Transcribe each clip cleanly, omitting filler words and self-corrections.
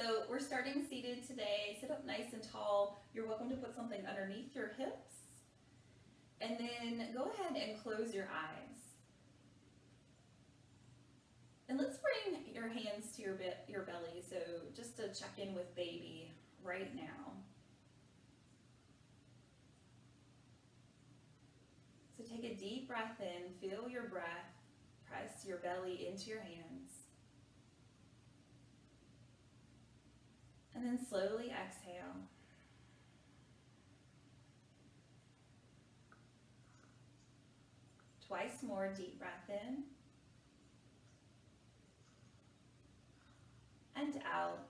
So we're starting seated today. Sit up nice and tall. You're welcome to put something underneath your hips. And then go ahead and close your eyes. And let's bring your hands to your belly, so just to check in with baby right now. So take a deep breath in, feel your breath, press your belly into your hands. And then slowly exhale. Twice more, deep breath in. And out.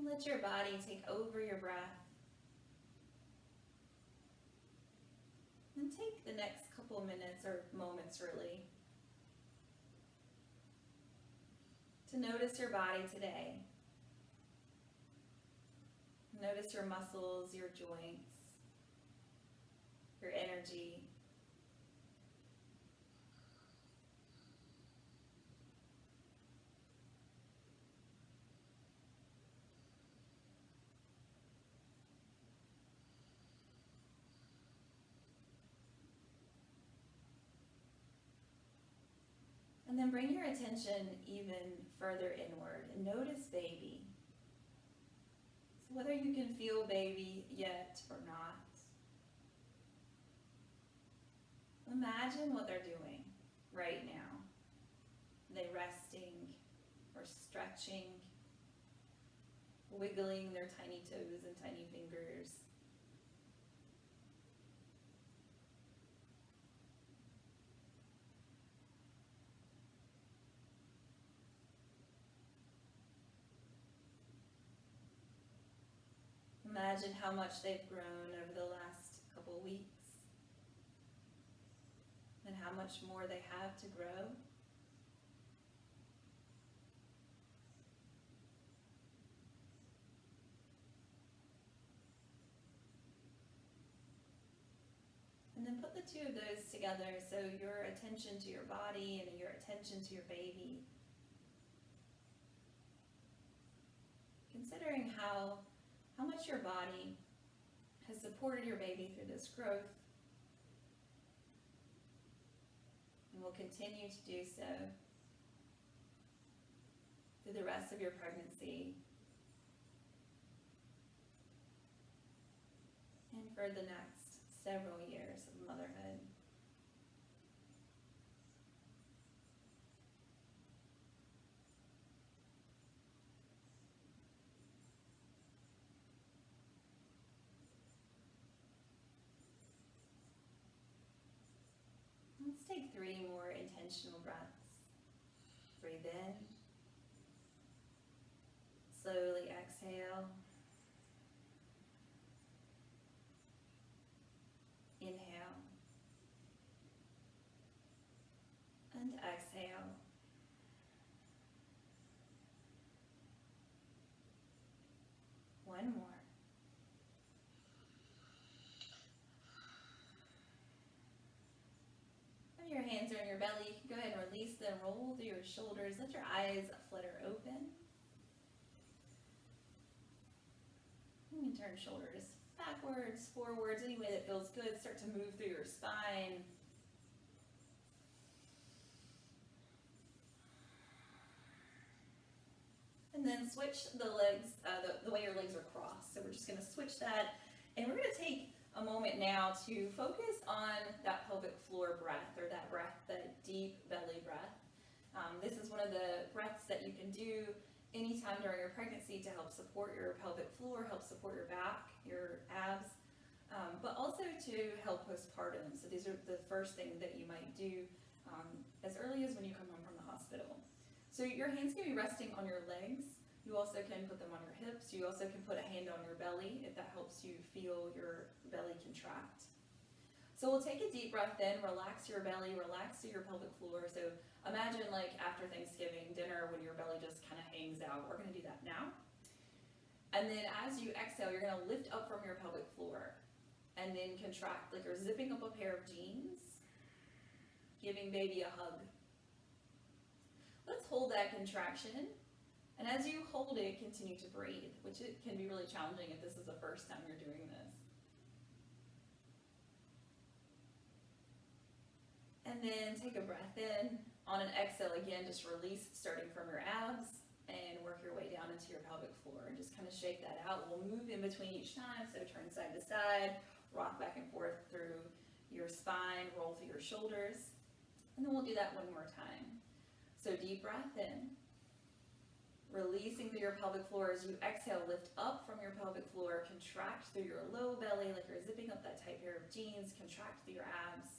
Let your body take over your breath. And take the next couple minutes or moments really to notice your body today. Notice your muscles, your joints, your energy. And then bring your attention even further inward and notice baby. So whether you can feel baby yet or not, imagine what they're doing right now. Are they resting or stretching, wiggling their tiny toes and tiny fingers? Imagine how much they've grown over the last couple weeks and how much more they have to grow. And then put the two of those together, so your attention to your body and your attention to your baby. Considering how much your body has supported your baby through this growth and will continue to do so through the rest of your pregnancy and for the next several years of motherhood. Let's take 3 more intentional breaths. Breathe in. Slowly exhale. Inhale. And exhale. One more. Your hands are on your belly. You can go ahead and release them, roll through your shoulders, let your eyes flutter open. You can turn shoulders backwards, forwards, any way that feels good. Start to move through your spine. And then switch the legs, the way your legs are crossed. So we're just going to switch that, and we're going to take a moment now to focus on that pelvic floor breath, or that breath, that deep belly breath. This is one of the breaths that you can do anytime during your pregnancy to help support your pelvic floor, help support your back, your abs, but also to help postpartum. So these are the first things that you might do as early as when you come home from the hospital. So your hands can be resting on your legs. You also can put them on your hips. You also can put a hand on your belly if that helps you feel your belly contract. So we'll take a deep breath in, relax your belly, relax your pelvic floor. So imagine like after Thanksgiving dinner when your belly just kind of hangs out. We're going to do that now. And then as you exhale, you're gonna lift up from your pelvic floor and then contract like you're zipping up a pair of jeans, giving baby a hug. Let's hold that contraction. And as you hold it, continue to breathe, which it can be really challenging if this is the first time you're doing this. And then take a breath in. On an exhale, again, just release starting from your abs and work your way down into your pelvic floor and just kind of shake that out. We'll move in between each time, so turn side to side, rock back and forth through your spine, roll through your shoulders, and then we'll do that one more time. So deep breath in, releasing through your pelvic floor. As you exhale, lift up from your pelvic floor, contract through your low belly like you're zipping up that tight pair of jeans, contract through your abs.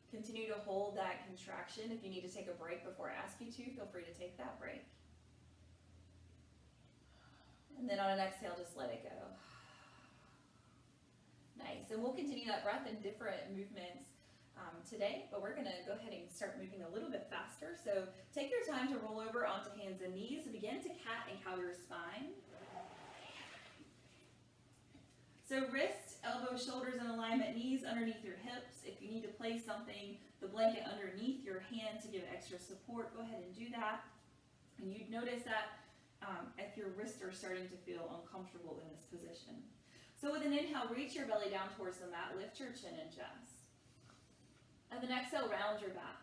Continue to hold that contraction. If you need to take a break before I ask you to, feel free to take that break. And then on an exhale, just let it go. Nice, and we'll continue that breath in different movements today, but we're gonna go ahead and start moving a little bit faster. So take your time to roll over onto hands and knees. Begin to cat and cow your spine. So wrist, elbow, shoulders in alignment, knees underneath your hips. If you need to place something, the blanket underneath your hand to give extra support, go ahead and do that. And you'd notice that if your wrists are starting to feel uncomfortable in this position. So with an inhale, reach your belly down towards the mat, lift your chin and chest. And then exhale, round your back.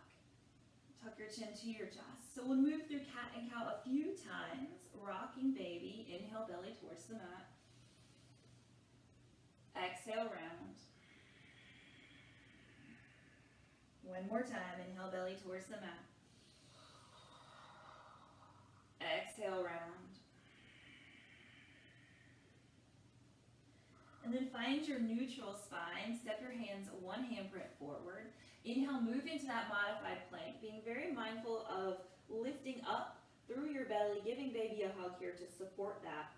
Tuck your chin to your chest. So we'll move through cat and cow a few times, rocking baby, inhale belly towards the mat. Exhale, round. One more time, inhale belly towards the mat. Exhale, round. And then find your neutral spine. Step your hands one handprint forward. Inhale, move into that modified plank, being very mindful of lifting up through your belly, giving baby a hug here to support that.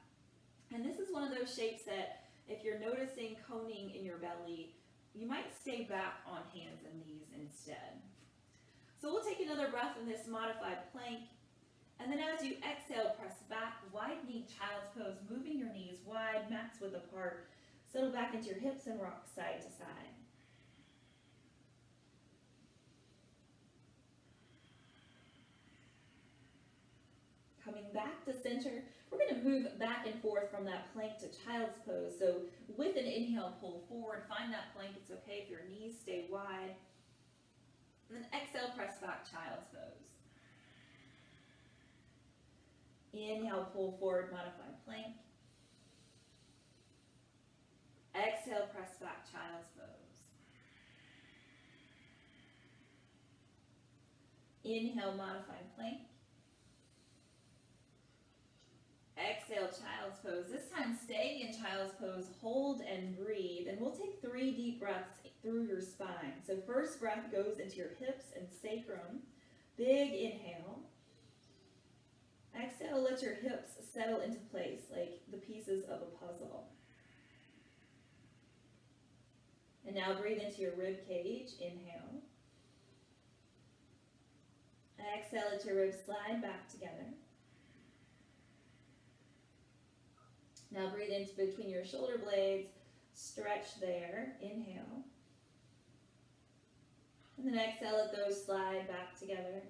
And this is one of those shapes that if you're noticing coning in your belly, you might stay back on hands and knees instead. So we'll take another breath in this modified plank. And then as you exhale, press back, widening child's pose, moving your knees wide, mats width apart. Settle back into your hips and rock side to side. Coming back to center, we're going to move back and forth from that plank to child's pose. So with an inhale, pull forward, find that plank. It's okay if your knees stay wide. And then exhale, press back, child's pose. Inhale, pull forward, modified plank. Exhale, press back, child's pose. Inhale, modified plank. Exhale, child's pose. This time, stay in child's pose, hold and breathe. And we'll take 3 deep breaths through your spine. So first breath goes into your hips and sacrum. Big inhale. Exhale, let your hips settle into place like the pieces of a puzzle. And now breathe into your rib cage. Inhale. Exhale, let your ribs slide back together. Now breathe into between your shoulder blades. Stretch there. Inhale. And then exhale, let those slide back together.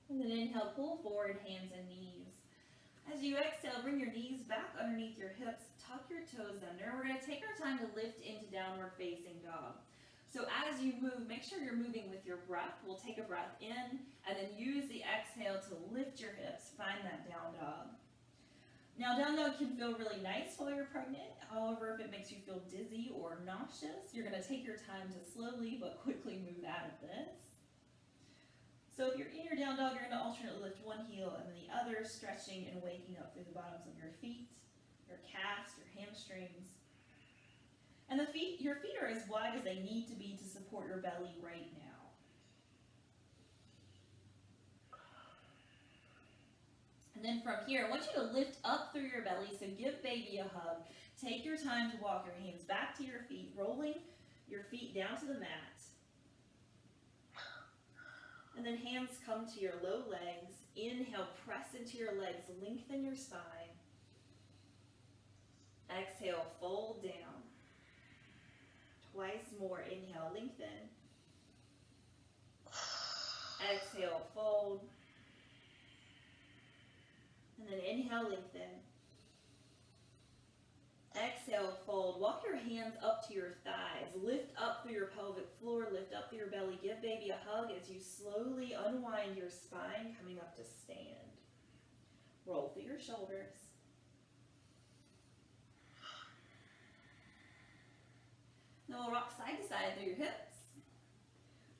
And then inhale, pull forward, hands and knees. As you exhale, bring your knees back underneath your hips, tuck your toes under. We're going to take our time to lift into downward facing dog. So as you move, make sure you're moving with your breath. We'll take a breath in and then use the exhale to lift your hips. Find that down dog. Now down dog can feel really nice while you're pregnant. However, if it makes you feel dizzy or nauseous, you're going to take your time to slowly but quickly move out of this. So if you're in your down dog, you're going to alternately lift one heel and then the other, stretching and waking up through the bottoms of your feet, your calves, your hamstrings. And your feet are as wide as they need to be to support your belly right now. And then from here, I want you to lift up through your belly, so give baby a hug. Take your time to walk your hands back to your feet, rolling your feet down to the mat. And then hands come to your low legs, Inhale, press into your legs, lengthen your spine. Exhale, fold down. Twice more. Inhale, lengthen. Exhale, fold. And then inhale, lengthen. Exhale, fold. Walk your hands up to your thighs. Lift up through your pelvic floor. Lift up through your belly. Give baby a hug as you slowly unwind your spine, coming up to stand. Roll through your shoulders. Now we'll rock side to side through your hips.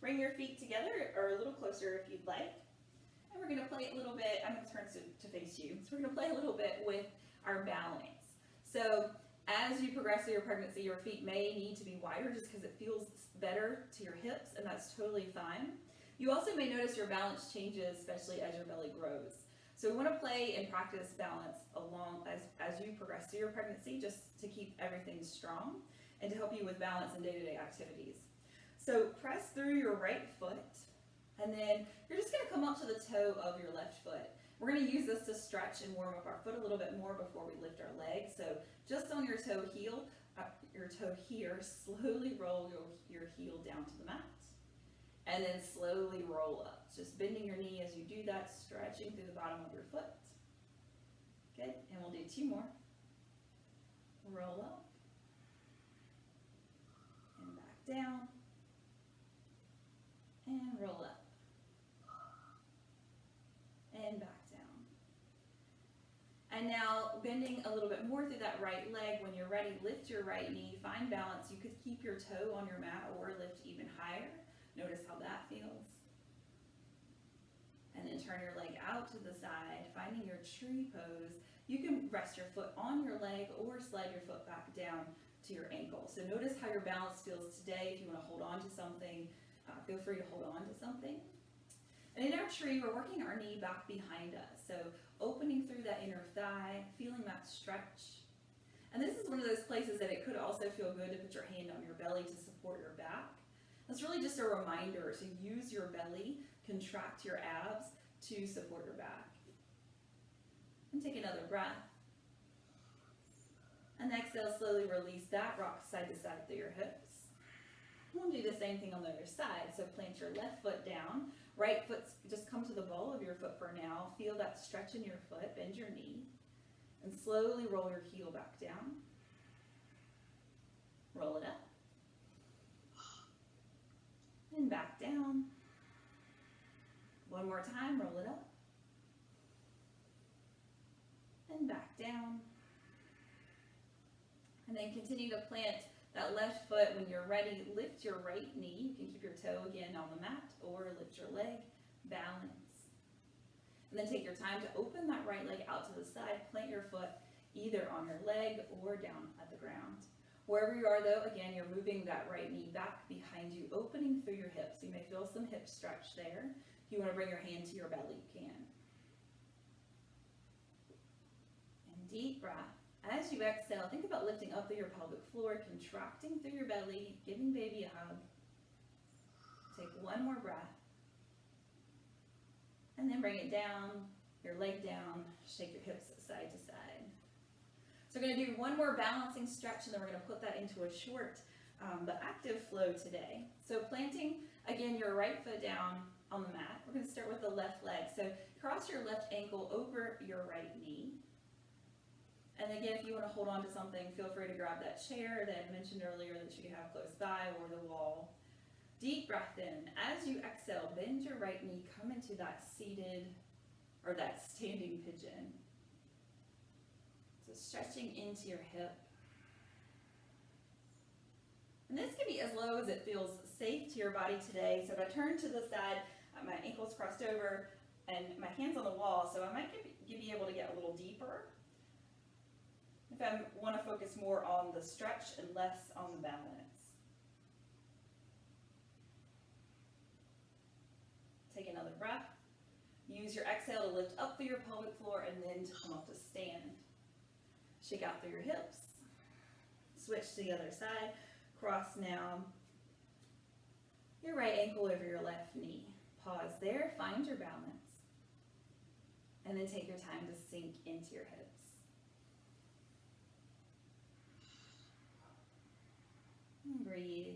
Bring your feet together or a little closer if you'd like. And we're going to play a little bit. I'm going to turn to face you. So we're going to play a little bit with our balance. So as you progress through your pregnancy, your feet may need to be wider just because it feels better to your hips, and that's totally fine. You also may notice your balance changes, especially as your belly grows. So we want to play and practice balance along as you progress through your pregnancy, just to keep everything strong and to help you with balance in day-to-day activities. So press through your right foot, and then you're just going to come up to the toe of your left foot. We're going to use this to stretch and warm up our foot a little bit more before we lift our leg. So just on your toe heel, your toe here, slowly roll your heel down to the mat, and then slowly roll up. Just bending your knee as you do that, stretching through the bottom of your foot. Good, and we'll do 2 more. Roll up, and back down, and roll up, and back down. And now bending a little bit more through that right leg. When you're ready, lift your right knee, find balance. You could keep your toe on your mat or lift even higher. Notice how that feels. And then turn your leg out to the side, finding your tree pose. You can rest your foot on your leg or slide your foot back down to your ankle. So notice how your balance feels today. If you want to hold on to something, feel free to hold on to something. And in our tree, we're working our knee back behind us. So opening through that inner thigh, feeling that stretch. And this is one of those places that it could also feel good to put your hand on your belly to support your back. It's really just a reminder to use your belly, contract your abs to support your back. And take another breath. And exhale, slowly release that, rock side to side through your hips. We'll do the same thing on the other side. So plant your left foot down. Right foot, just come to the ball of your foot for now. Feel that stretch in your foot, bend your knee. And slowly roll your heel back down. Roll it up. And back down. One more time, roll it up. And back down. And then continue to plant that left foot. When you're ready, lift your right knee. You can keep your toe again on the mat or lift your leg, balance. And then take your time to open that right leg out to the side. Plant your foot either on your leg or down at the ground. Wherever you are though, again, you're moving that right knee back behind you, opening through your hips. You may feel some hip stretch there. If you want to bring your hand to your belly, you can. And deep breath. As you exhale, think about lifting up through your pelvic floor, contracting through your belly, giving baby a hug. Take one more breath. And then bring it down, your leg down, shake your hips side to side. So we're going to do one more balancing stretch, and then we're going to put that into a short but active flow today. So planting, again, your right foot down on the mat. We're going to start with the left leg. So cross your left ankle over your right knee. And again, if you want to hold on to something, feel free to grab that chair that I mentioned earlier that you have close by or the wall. Deep breath in. As you exhale, bend your right knee, come into that seated or that standing pigeon. So stretching into your hip. And this can be as low as it feels safe to your body today. So if I turn to the side, my ankles crossed over and my hands on the wall, so I might be able to get a little deeper. If I want to focus more on the stretch and less on the balance. Take another breath. Use your exhale to lift up through your pelvic floor and then to come up to stand. Shake out through your hips. Switch to the other side. Cross now your right ankle over your left knee. Pause there, find your balance. And then take your time to sink into your hips. And breathe.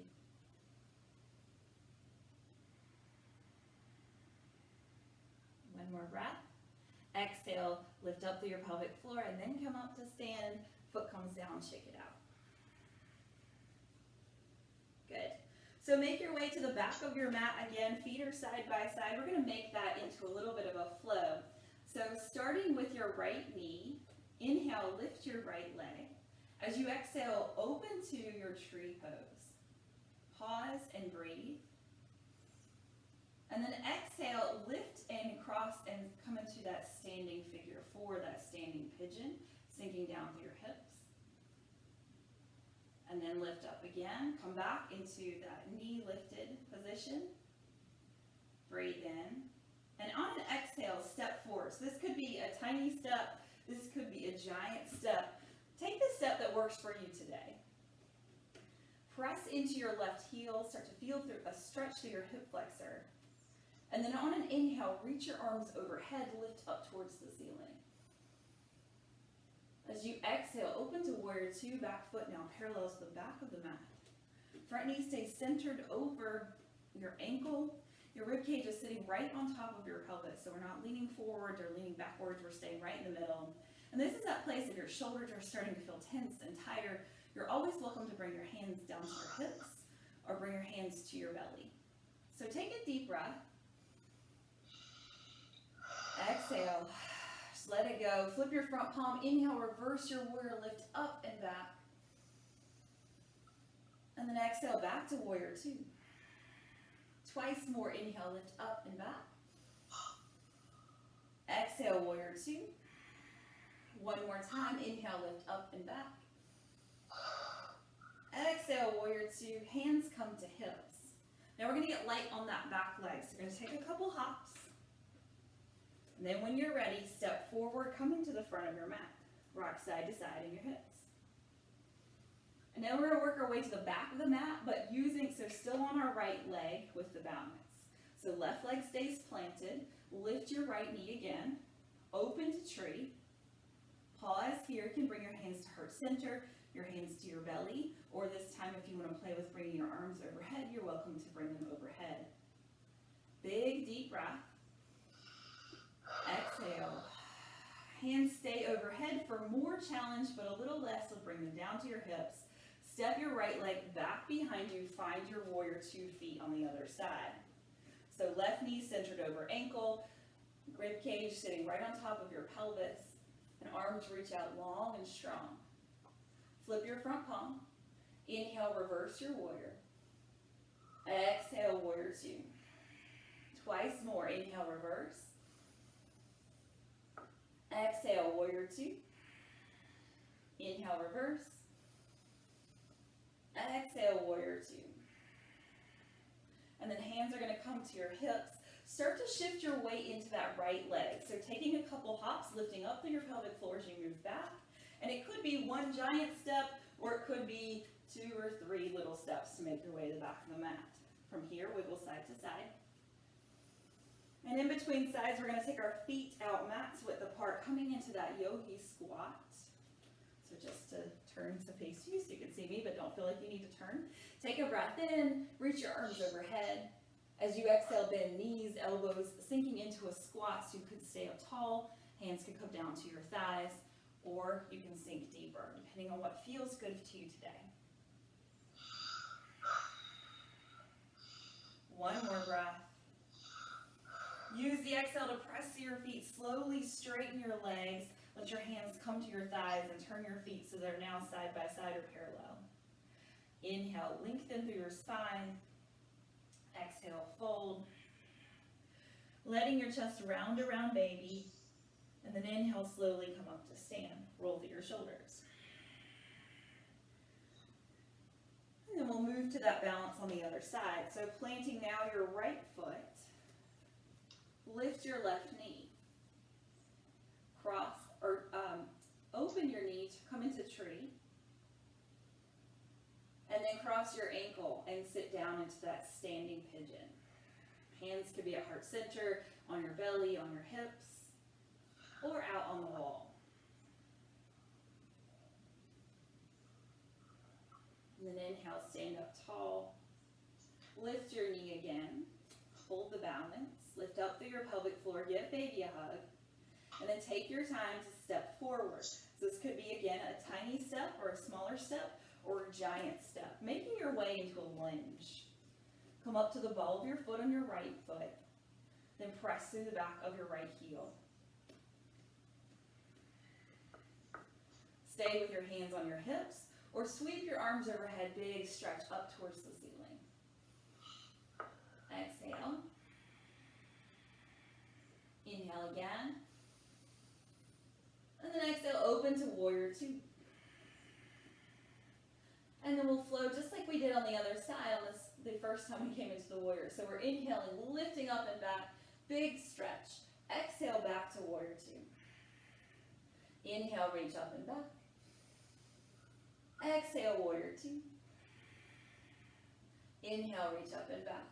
One more breath. Exhale, lift up through your pelvic floor and then come up to stand. Foot comes down, shake it out. Good. So make your way to the back of your mat again, feet are side by side. We're going to make that into a little bit of a flow. So starting with your right knee, inhale, lift your right leg. As you exhale, open to your tree pose. Pause and breathe. And then exhale, lift and cross and come into that standing figure four, that standing pigeon, sinking down through your hips. And then lift up again, come back into that knee lifted position. Breathe in. And on an exhale, step forward. So this could be a tiny step, this could be a giant step. Take the step that works for you today. Press into your left heel, start to feel through a stretch through your hip flexor. And then on an inhale, reach your arms overhead, lift up towards the ceiling. As you exhale, open to warrior two, back foot now parallels the back of the mat. Front knee stays centered over your ankle. Your rib cage is sitting right on top of your pelvis, so we're not leaning forward or leaning backwards, we're staying right in the middle. And this is that place if your shoulders are starting to feel tense and tired, you're always welcome to bring your hands down to your hips or bring your hands to your belly. So take a deep breath. Exhale, just let it go. Flip your front palm, inhale, reverse your warrior, lift up and back. And then exhale, back to warrior two. Twice more, inhale, lift up and back. Exhale, warrior two. One more time, inhale, lift up and back. Exhale, warrior two, hands come to hips. Now we're gonna get light on that back leg. So we're gonna take a couple hops. And then when you're ready, step forward, come into the front of your mat. Rock side to side in your hips. And now we're gonna work our way to the back of the mat, but so still on our right leg with the balance. So left leg stays planted, lift your right knee again, open to tree. Pause here, you can bring your hands to heart center, your hands to your belly, or this time if you want to play with bringing your arms overhead, you're welcome to bring them overhead. Big deep breath. Exhale. Hands stay overhead for more challenge, but a little less, so bring them down to your hips. Step your right leg back behind you, find your warrior 2 feet on the other side. So left knee centered over ankle, rib cage sitting right on top of your pelvis, and arms reach out long and strong. Flip your front palm. Inhale, reverse your warrior. Exhale, warrior 2. Twice more. Inhale, reverse. Exhale, warrior 2. Inhale, reverse. Exhale, warrior 2. And then hands are going to come to your hips. Start to shift your weight into that right leg. So taking a couple hops, lifting up through your pelvic floor as you move back. And it could be one giant step, or it could be 2 or 3 little steps to make your way to the back of the mat. From here, wiggle side to side. And in between sides, we're going to take our feet out, mats width apart, coming into that yogi squat. So just to turn to face you so you can see me, but don't feel like you need to turn. Take a breath in, reach your arms overhead. As you exhale, bend knees, elbows, sinking into a squat so you could stay up tall. Hands can come down to your thighs, or you can sink deeper, depending on what feels good to you today. One more breath. Use the exhale to press to your feet. Slowly straighten your legs. Let your hands come to your thighs and turn your feet so they're now side by side or parallel. Inhale, lengthen through your spine. Exhale, fold. Letting your chest round around baby. And then inhale, slowly come up to stand. Roll through your shoulders. And then we'll move to that balance on the other side. So planting now your right foot. Lift your left knee. Cross or open your knee to come into tree. And then cross your ankle and sit down into that standing pigeon. Hands could be at heart center, on your belly, on your hips. or out on the wall. And then inhale, stand up tall. Lift your knee again. Hold the balance. Lift up through your pelvic floor. Give baby a hug. And then take your time to step forward. So this could be, again, a tiny step or a smaller step or a giant step. Making your way into a lunge. Come up to the ball of your foot on your right foot. Then press through the back of your right heel. Stay with your hands on your hips or sweep your arms overhead, big stretch up towards the ceiling. Exhale. Inhale again. And then exhale, open to warrior two. And then we'll flow just like we did on the other side on the first time we came into the warrior. So we're inhaling, lifting up and back, big stretch. Exhale, back to warrior two. Inhale, reach up and back. Exhale, warrior two. Inhale, reach up and back.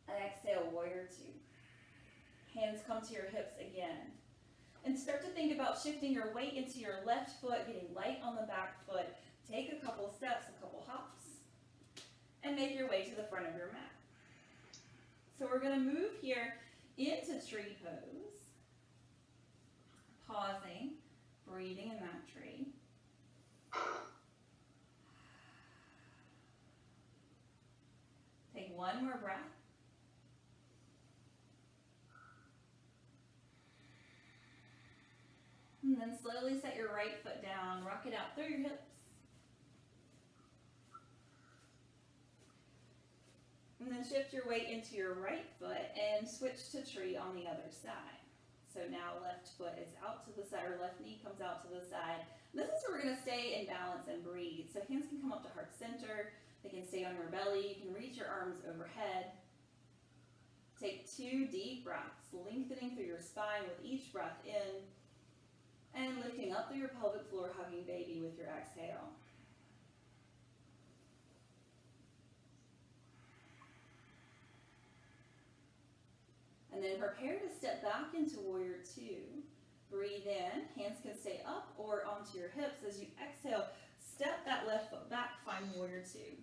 Exhale, warrior two. Hands come to your hips again. And start to think about shifting your weight into your left foot, getting light on the back foot. Take a couple steps, a couple hops, and make your way to the front of your mat. So we're going to move here into tree pose. Pausing, breathing in that tree. Take one more breath. And then slowly set your right foot down, rock it out through your hips. And then shift your weight into your right foot and switch to tree on the other side. So now left foot is out to the side, or left knee comes out to the side. This is where we're going to stay in balance and breathe. So hands can come up to heart center. They can stay on your belly. You can reach your arms overhead. Take 2 deep breaths, lengthening through your spine with each breath in. And lifting up through your pelvic floor, hugging baby with your exhale. And then prepare to step back into warrior two. Breathe in, hands can stay up or onto your hips. As you exhale, step that left foot back, find warrior two.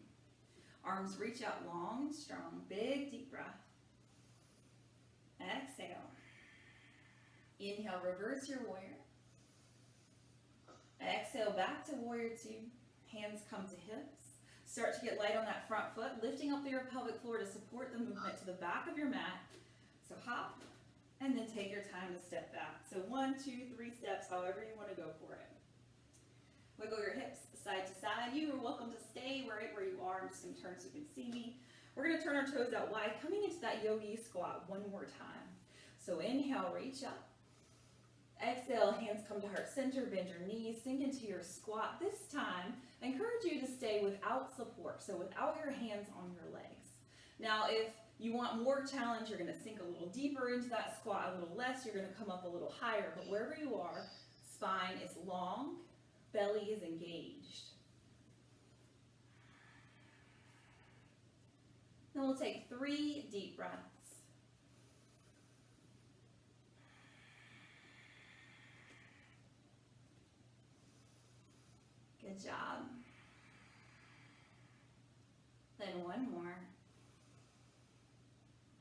Arms reach out long and strong, big deep breath. Exhale. Inhale, reverse your warrior. Exhale, back to warrior two. Hands come to hips. Start to get light on that front foot, lifting up through your pelvic floor to support the movement to the back of your mat. So hop, and then take your time to step back. So 1, 2, 3 steps, however you want to go for it. Wiggle your hips side to side. You are welcome to stay right where you are. I'm just going to turn so you can see me. We're going to turn our toes out wide, coming into that yogi squat one more time. So inhale, reach up. Exhale, hands come to heart center, bend your knees, sink into your squat. This time, I encourage you to stay without support, so without your hands on your legs. Now, if you want more challenge, you're going to sink a little deeper into that squat, a little less, you're going to come up a little higher, but wherever you are, spine is long, belly is engaged. Then we'll take 3 deep breaths. Good job. Then one more.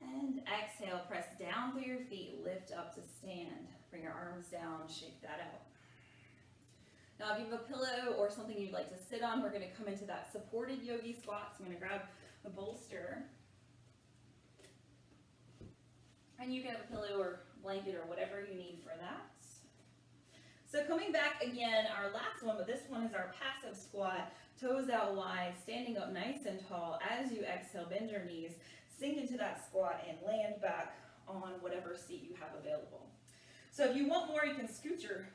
And exhale, press down through your feet, lift up to stand. Bring your arms down, shake that out. Now if you have a pillow or something you'd like to sit on, we're going to come into that supported yogi squat. So I'm going to grab a bolster. And you can have a pillow or blanket or whatever you need for that. So coming back again, our last one, but this one is our passive squat. Toes out wide, standing up nice and tall. As you exhale, bend your knees, sink into that squat and land back on whatever seat you have available. So if you want more, you can scoot your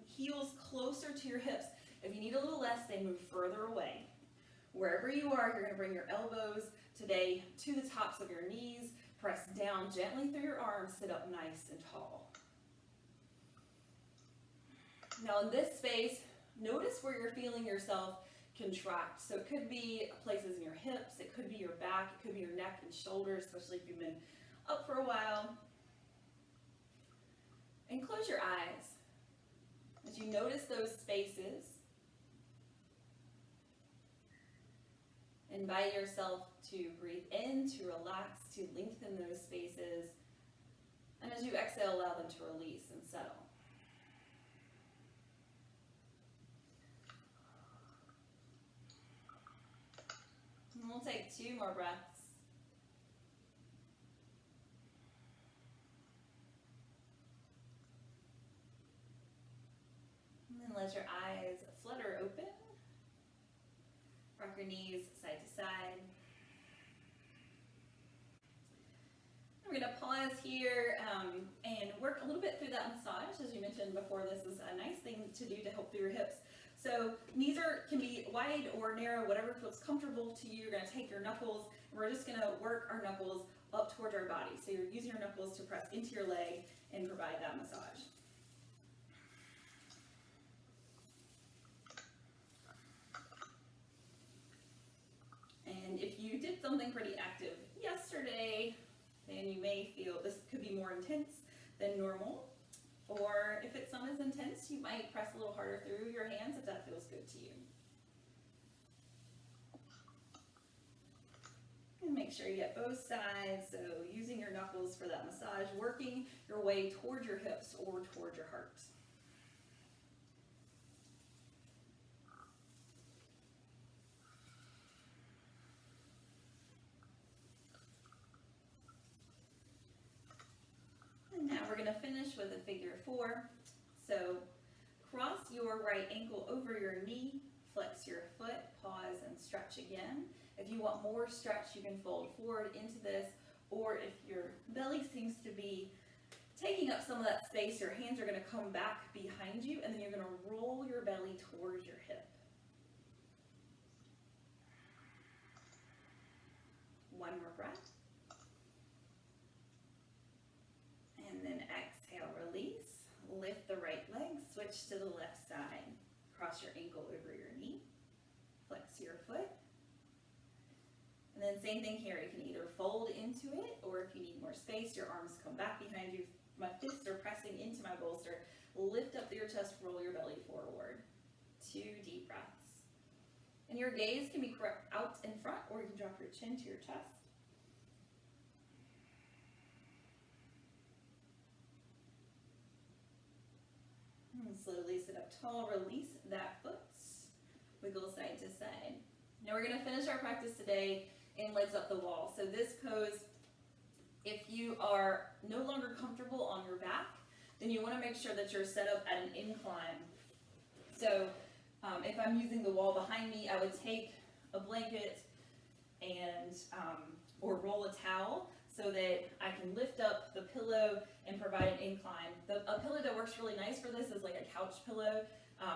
heels closer to your hips. If you need a little less, they move further away. Wherever you are, you're going to bring your elbows today to the tops of your knees. Press down gently through your arms, sit up nice and tall. Now in this space, notice where you're feeling yourself contract. So it could be places in your hips, it could be your back, it could be your neck and shoulders, especially if you've been up for a while. And close your eyes as you notice those spaces. Invite yourself to breathe in, to relax, to lengthen those spaces. And as you exhale, allow them to release and settle. And we'll take 2 more breaths. And then let your eyes flutter open. Rock your knees side to side. We're going to pause here and work a little bit through that massage. As you mentioned before, this is a nice thing to do to help through your hips. So knees can be wide or narrow, whatever feels comfortable to you. You're going to take your knuckles, and we're just going to work our knuckles up towards our body. So you're using your knuckles to press into your leg and provide that massage. And if you did something pretty active yesterday, then you may feel this could be more intense than normal. Or if it's not as intense, you might press a little harder through your hands if that feels good to you. And make sure you get both sides, so using your knuckles for that massage, working your way toward your hips or toward your heart. And now we're going to finish with a figure 4. So cross your right ankle over your knee, flex your foot, pause and stretch again. If you want more stretch, you can fold forward into this, or if your belly seems to be taking up some of that space, your hands are going to come back behind you, and then you're going to roll your belly towards your hip. One more breath. And then exhale, release. Lift the right leg, switch to the left side. Cross your ankle over your knee. Flex your foot. And then same thing here. You can either fold into it, or if you need more space, your arms come back behind you. My fists are pressing into my bolster. Lift up through your chest, roll your belly forward. 2 deep breaths. And your gaze can be out in front, or you can drop your chin to your chest. And slowly sit up tall, release that foot. Wiggle side to side. Now we're going to finish our practice today in legs up the wall. So this pose, if you are no longer comfortable on your back, then you want to make sure that you're set up at an incline. So if I'm using the wall behind me, I would take a blanket and or roll a towel so that I can lift up the pillow and provide an incline. A pillow that works really nice for this is like a couch pillow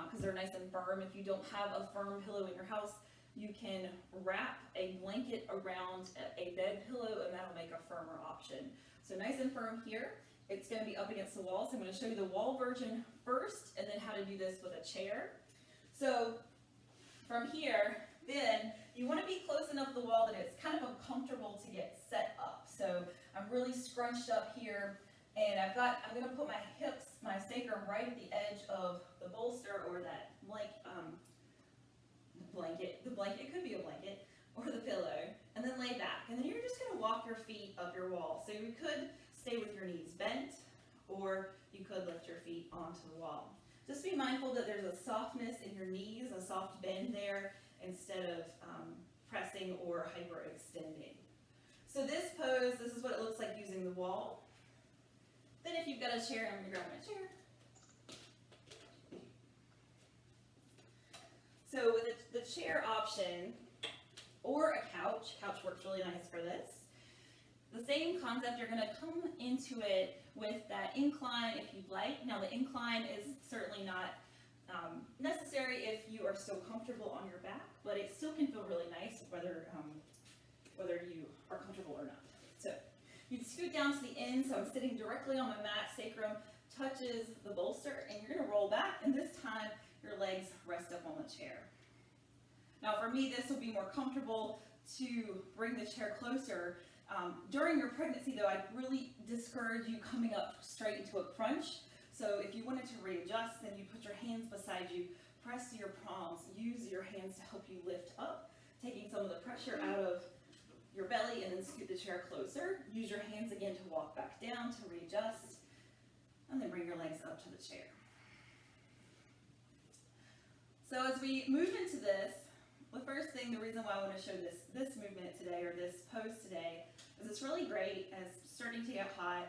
because they're nice and firm. If you don't have a firm pillow in your house, you can wrap a blanket around a bed pillow, and that'll make a firmer option. So nice and firm here. It's going to be up against the wall, so I'm going to show you the wall version first, and then how to do this with a chair. So from here, then you want to be close enough to the wall that it's kind of uncomfortable to get set up. So I'm really scrunched up here, and I'm going to put my hips, my sacrum right at the edge of the bolster or that blanket. The blanket could be a blanket or the pillow, and then lay back. And then you're just going to walk your feet up your wall. So you could stay with your knees bent, or you could lift your feet onto the wall. Just be mindful that there's a softness in your knees, a soft bend there, instead of pressing or hyperextending. So this pose, this is what it looks like using the wall. Then if you've got a chair, I'm going to grab my chair. So with the chair option, or a couch works really nice for this. The same concept, you're going to come into it with that incline if you'd like. Now the incline is certainly not necessary if you are still comfortable on your back, but it still can feel really nice whether you are comfortable or not. So you'd scoot down to the end, so I'm sitting directly on my mat, sacrum touches the bolster, and you're going to roll back, and this time your legs rest up on the chair. Now for me, this will be more comfortable to bring the chair closer. During your pregnancy though, I really discourage you coming up straight into a crunch. So if you wanted to readjust, then you put your hands beside you, press your palms, use your hands to help you lift up, taking some of the pressure out of your belly, and then scoot the chair closer. Use your hands again to walk back down to readjust, and then bring your legs up to the chair. So as we move into this, the first thing, the reason why I want to show this movement today, or this pose today, is it's really great as starting to get hot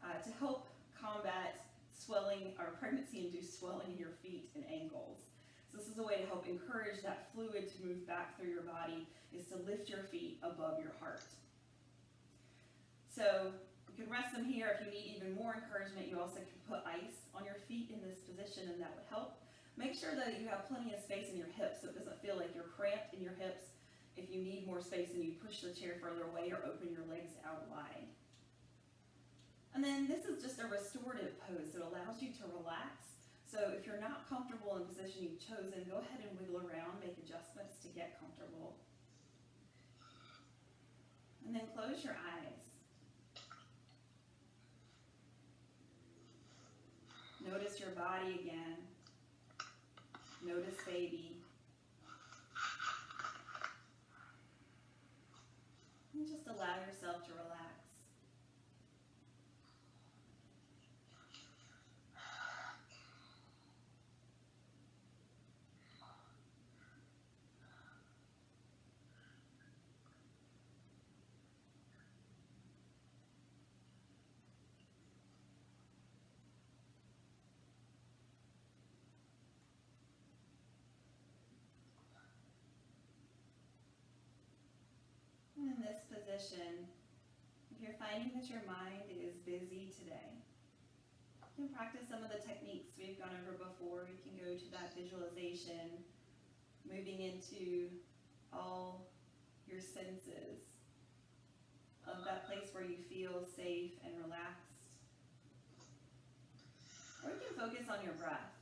to help combat swelling or pregnancy-induced swelling in your feet and ankles. So this is a way to help encourage that fluid to move back through your body, is to lift your feet above your heart. So you can rest them here. If you need even more encouragement, you also can put ice on your feet in this position, and that would help. Make sure that you have plenty of space in your hips so it doesn't feel like you're cramped in your hips. If you need more space, then you push the chair further away or open your legs out wide. And then this is just a restorative pose that allows you to relax. So if you're not comfortable in the position you've chosen, go ahead and wiggle around, make adjustments to get comfortable. And then close your eyes. Notice your body again. Notice baby. And just allow yourself to relax. In this position, if you're finding that your mind is busy today, you can practice some of the techniques we've gone over before. You can go to that visualization, moving into all your senses of that place where you feel safe and relaxed. Or you can focus on your breath.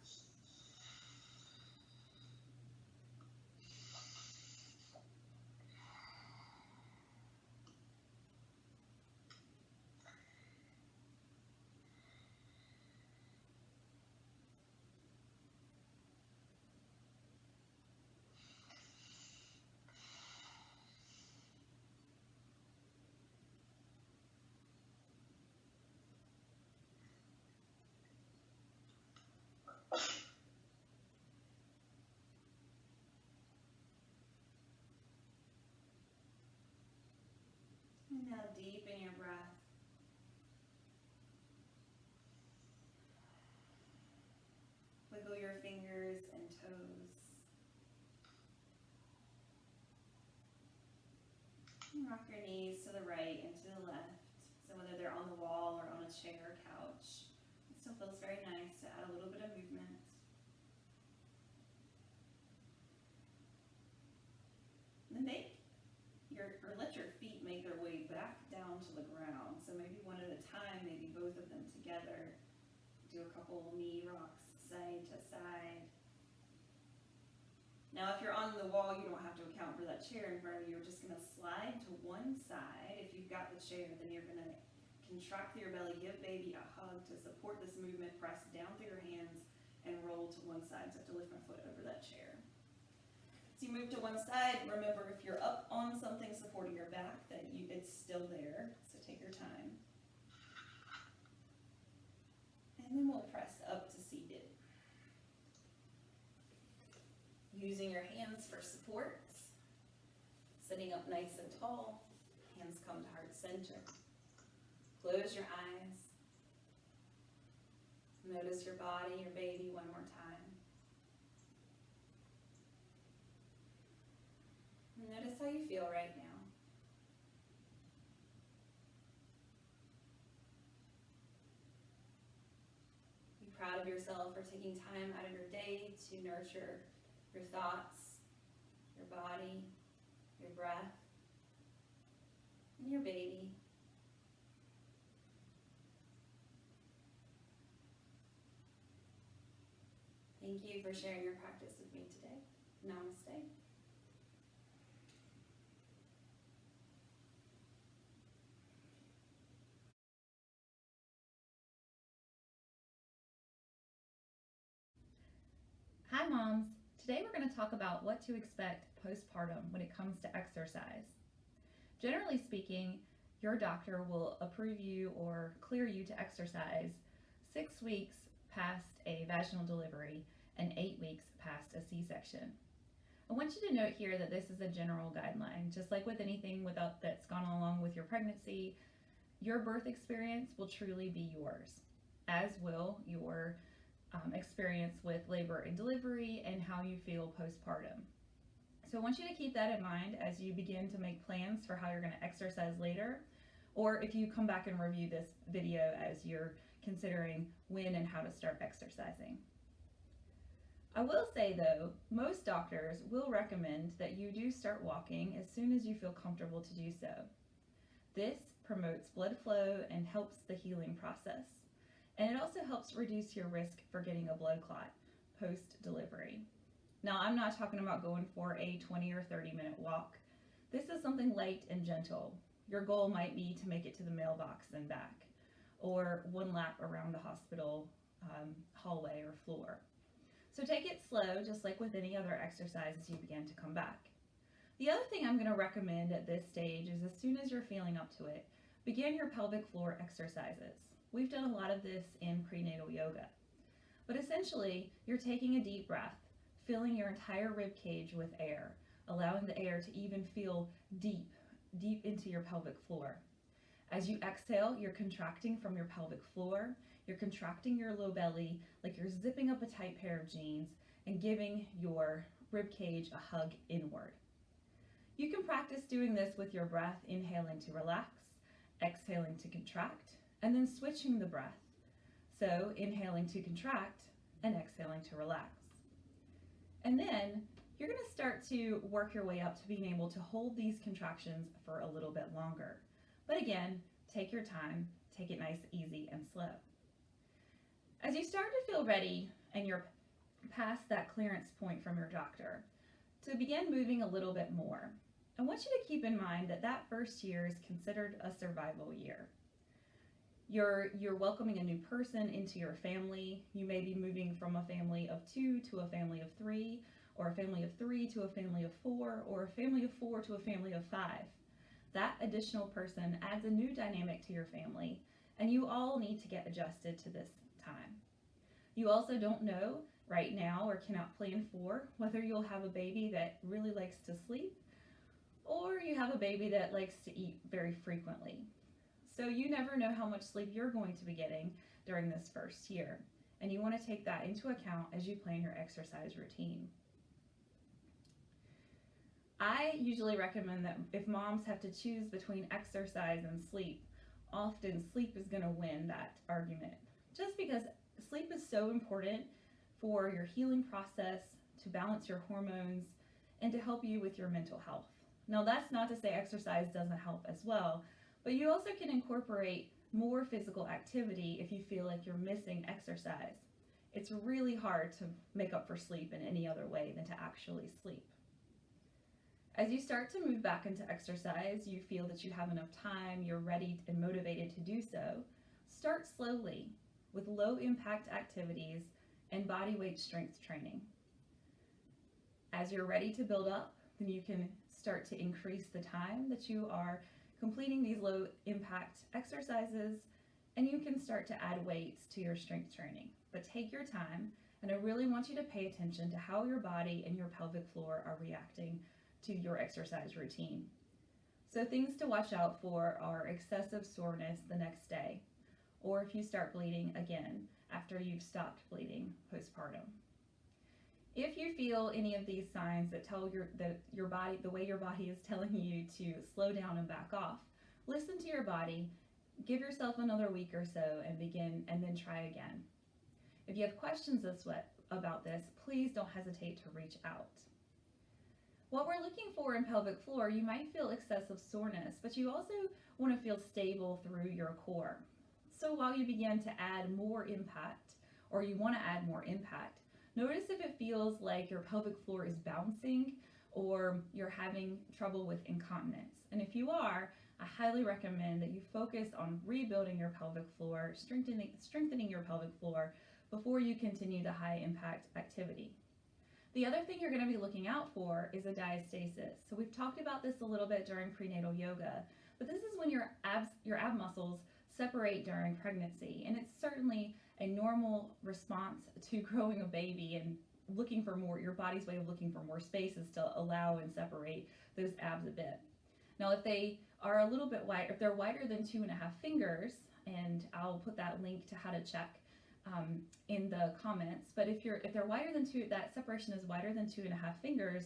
And now deepen your breath. Wiggle your fingers and toes. And rock your knees to the right and to the left. So whether they're on the wall or on a chair or couch, it still feels very nice to add a little bit of movement. Then let your feet make their way back down to the ground. So maybe one at a time, maybe both of them together. Do a couple knee rocks side to side. Now if you're on the wall, you don't have to account for that chair in front of you. You're just going to slide to one side. If you've got the chair, then you're going to contract through your belly, give baby a hug to support this movement, press down through your hands, and roll to one side. So I have to lift my foot over that chair. So you move to one side. Remember, if you're up on something supporting your back, that it's still there. So take your time. And then we'll press up to seated. Using your hands for support. Sitting up nice and tall. Hands come to heart center. Close your eyes. Notice your body, your baby one more time. Notice how you feel right now. Be proud of yourself for taking time out of your day to nurture your thoughts, your body, your breath, and your baby. Thank you for sharing your practice with me today. Namaste. Hi moms! Today we're going to talk about what to expect postpartum when it comes to exercise. Generally speaking, your doctor will approve you or clear you to exercise 6 weeks past a vaginal delivery and 8 weeks past a C-section. I want you to note here that this is a general guideline. Just like with anything that's gone along with your pregnancy, your birth experience will truly be yours, as will your experience with labor and delivery and how you feel postpartum. So I want you to keep that in mind as you begin to make plans for how you're going to exercise later, or if you come back and review this video as you're considering when and how to start exercising. I will say though, most doctors will recommend that you do start walking as soon as you feel comfortable to do so. This promotes blood flow and helps the healing process. And it also helps reduce your risk for getting a blood clot post-delivery. Now, I'm not talking about going for a 20 or 30-minute walk. This is something light and gentle. Your goal might be to make it to the mailbox and back, or one lap around the hospital hallway or floor. So take it slow, just like with any other exercise as you begin to come back. The other thing I'm going to recommend at this stage is as soon as you're feeling up to it, begin your pelvic floor exercises. We've done a lot of this in prenatal yoga. But essentially, you're taking a deep breath, filling your entire rib cage with air, allowing the air to even feel deep into your pelvic floor. As you exhale, you're contracting from your pelvic floor, you're contracting your low belly like you're zipping up a tight pair of jeans and giving your rib cage a hug inward. You can practice doing this with your breath, inhaling to relax, exhaling to contract, and then switching the breath. So inhaling to contract and exhaling to relax. And then you're going to start to work your way up to being able to hold these contractions for a little bit longer. But again, take your time, take it nice, easy, and slow. As you start to feel ready and you're past that clearance point from your doctor, to begin moving a little bit more, I want you to keep in mind that first year is considered a survival year. You're welcoming a new person into your family. You may be moving from a family of 2 to a family of 3, or a family of 3 to a family of 4, or a family of 4 to a family of 5. That additional person adds a new dynamic to your family, and you all need to get adjusted to this time. You also don't know right now or cannot plan for whether you'll have a baby that really likes to sleep, or you have a baby that likes to eat very frequently. So you never know how much sleep you're going to be getting during this first year, and you want to take that into account as you plan your exercise routine. I usually recommend that if moms have to choose between exercise and sleep, often sleep is going to win that argument, just because sleep is so important for your healing process, to balance your hormones, and to help you with your mental health. Now, that's not to say exercise doesn't help as well, but you also can incorporate more physical activity if you feel like you're missing exercise. It's really hard to make up for sleep in any other way than to actually sleep. As you start to move back into exercise, you feel that you have enough time, you're ready and motivated to do so. Start slowly with low impact activities and body weight strength training. As you're ready to build up, then you can start to increase the time that you are completing these low impact exercises, and you can start to add weights to your strength training. But take your time, and I really want you to pay attention to how your body and your pelvic floor are reacting to your exercise routine. So things to watch out for are excessive soreness the next day, or if you start bleeding again after you've stopped bleeding postpartum. If you feel any of these signs that tell your body, the way your body is telling you to slow down and back off, listen to your body, give yourself another week or so and then try again. If you have questions about this, please don't hesitate to reach out. What we're looking for in pelvic floor, you might feel excessive soreness, but you also want to feel stable through your core. So while you begin to add more impact, or you want to add more impact, notice if it feels like your pelvic floor is bouncing or you're having trouble with incontinence. And if you are, I highly recommend that you focus on rebuilding your pelvic floor, strengthening your pelvic floor before you continue the high impact activity. The other thing you're going to be looking out for is a diastasis. So we've talked about this a little bit during prenatal yoga, but this is when your ab muscles separate during pregnancy, and it's certainly a normal response to growing a baby and looking for more. Your body's way of looking for more space is to allow and separate those abs a bit. Now, if they are a little bit wide, if they're wider than 2.5 fingers, and I'll put that link to how to check in the comments, but if they're wider than that separation is wider than 2.5 fingers,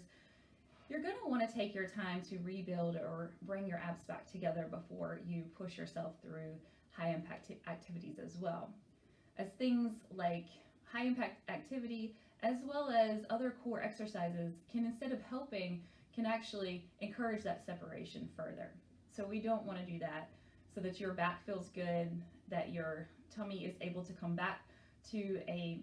you're going to want to take your time to rebuild or bring your abs back together before you push yourself through high impact activities as well. As things like high impact activity as well as other core exercises can, instead of helping, can actually encourage that separation further. So we don't want to do that, so that your back feels good, that your tummy is able to come back to a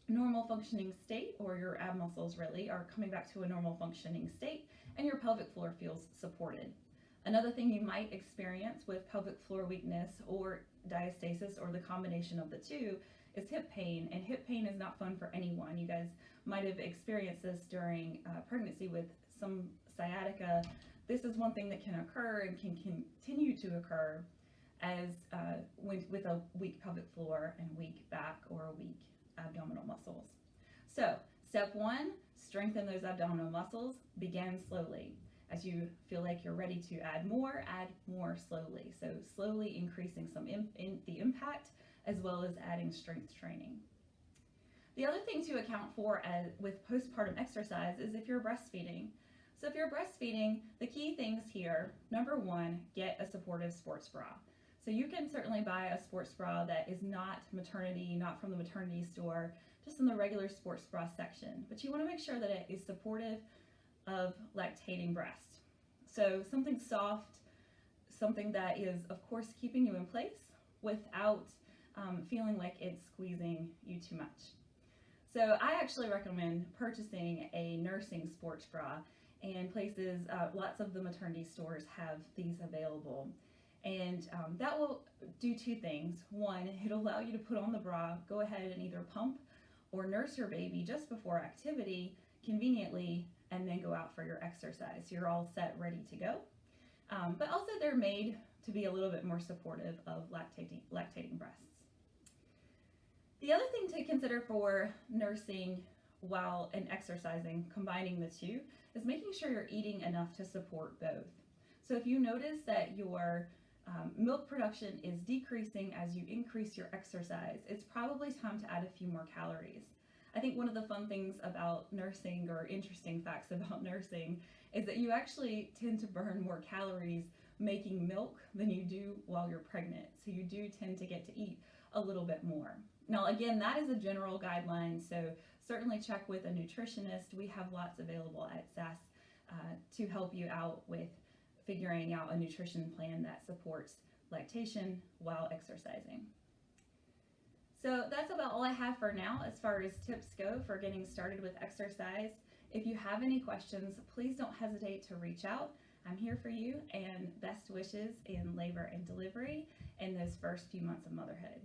normal functioning state, or your ab muscles really are coming back to a normal functioning state, and your pelvic floor feels supported. Another thing you might experience with pelvic floor weakness or diastasis, or the combination of the two, is hip pain, and hip pain is not fun for anyone. You guys might have experienced this during pregnancy with some sciatica. This is one thing that can occur and can continue to occur as with a weak pelvic floor and weak back or weak abdominal muscles. So step one, strengthen those abdominal muscles. Begin slowly. As you feel like you're ready to add more slowly. So slowly increasing some the impact, as well as adding strength training. The other thing to account for with postpartum exercise is if you're breastfeeding. So if you're breastfeeding, the key things here, number one, get a supportive sports bra. So you can certainly buy a sports bra that is not maternity, not from the maternity store, just in the regular sports bra section. But you want to make sure that it is supportive of lactating breast. So something soft, something that is, of course, keeping you in place without feeling like it's squeezing you too much. So I actually recommend purchasing a nursing sports bra, and places, lots of the maternity stores have these available. And that will do two things. One, it'll allow you to put on the bra, go ahead and either pump or nurse your baby just before activity conveniently, and then go out for your exercise. You're all set, ready to go. But also they're made to be a little bit more supportive of lactating breasts. The other thing to consider for nursing while and exercising, combining the two, is making sure you're eating enough to support both. So if you notice that your milk production is decreasing as you increase your exercise, it's probably time to add a few more calories. I think one of the fun things about nursing, or interesting facts about nursing, is that you actually tend to burn more calories making milk than you do while you're pregnant. So you do tend to get to eat a little bit more. Now, again, that is a general guideline, so certainly check with a nutritionist. We have lots available at SAS to help you out with figuring out a nutrition plan that supports lactation while exercising. So that's about all I have for now as far as tips go for getting started with exercise. If you have any questions, please don't hesitate to reach out. I'm here for you, and best wishes in labor and delivery in those first few months of motherhood.